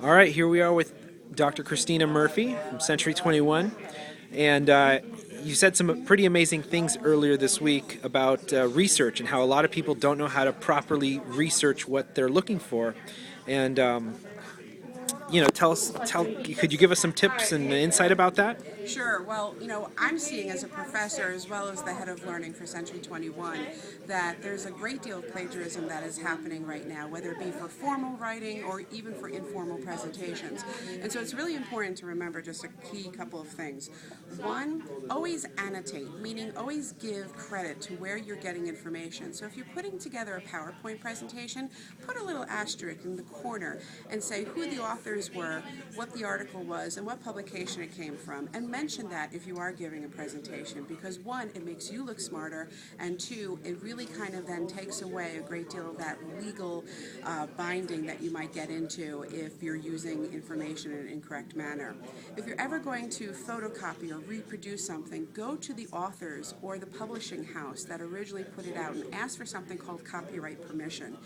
All right, here we are with Dr. Christina Murphy from Century 21. And you said some pretty amazing things earlier this week about research and how a lot of people don't know how to properly research what they're looking for. And, could you give us some tips and insight about that? Sure. Well, I'm seeing as a professor as well as the head of learning for Century 21 that there's a great deal of plagiarism that is happening right now, whether it be for formal writing or even for informal presentations. And so it's really important to remember just a key couple of things. One, always annotate, meaning always give credit to where you're getting information. So if you're putting together a PowerPoint presentation, put a little asterisk in the corner and say who the authors were, what the article was, and what publication it came from, and mention that if you are giving a presentation, because one, it makes you look smarter, and two, it really kind of then takes away a great deal of that legal binding that you might get into if you're using information in an incorrect manner. If you're ever going to photocopy or reproduce something, go to the authors or the publishing house that originally put it out and ask for something called copyright permission.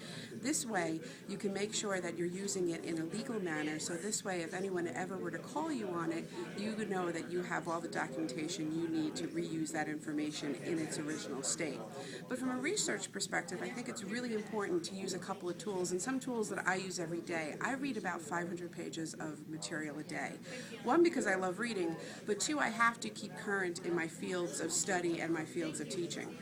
This way, you can make sure that you're using it in a legal manner, so this way, if anyone ever were to call you on it, you would know that you have all the documentation you need to reuse that information in its original state. But from a research perspective, I think it's really important to use a couple of tools, and some tools that I use every day. I read about 500 pages of material a day. One, because I love reading, but two, I have to keep current in my fields of study and my fields of teaching.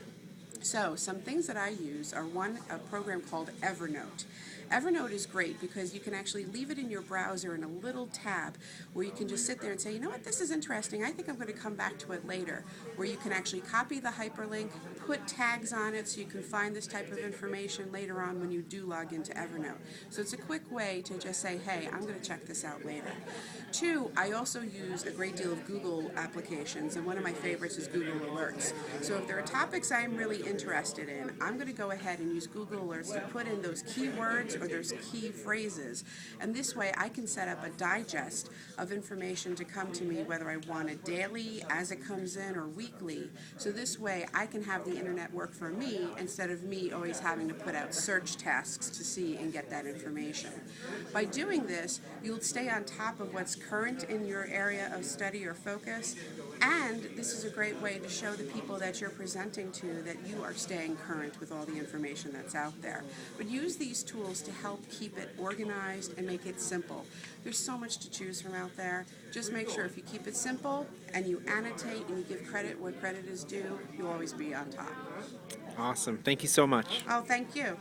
So some things that I use are a program called Evernote. Evernote is great because you can actually leave it in your browser in a little tab where you can just sit there and say, you know what, this is interesting, I think I'm going to come back to it later, where you can actually copy the hyperlink, put tags on it so you can find this type of information later on when you do log into Evernote. So it's a quick way to just say, hey, I'm going to check this out later. Two, I also use a great deal of Google applications, and one of my favorites is Google Alerts. So if there are topics I'm really interested in, I'm going to go ahead and use Google Alerts to put in those keywords or those key phrases, and this way I can set up a digest of information to come to me, whether I want it daily, as it comes in, or weekly. So this way I can have the internet work for me instead of me always having to put out search tasks to see and get that information. By doing this, you'll stay on top of what's current in your area of study or focus, and this is a great way to show the people that you're presenting to that you are staying current with all the information that's out there. But use these tools to help keep it organized and make it simple. There's so much to choose from out there. Just make sure if you keep it simple and you annotate and you give credit where credit is due, you'll always be on top. Awesome. Thank you so much. Oh, thank you.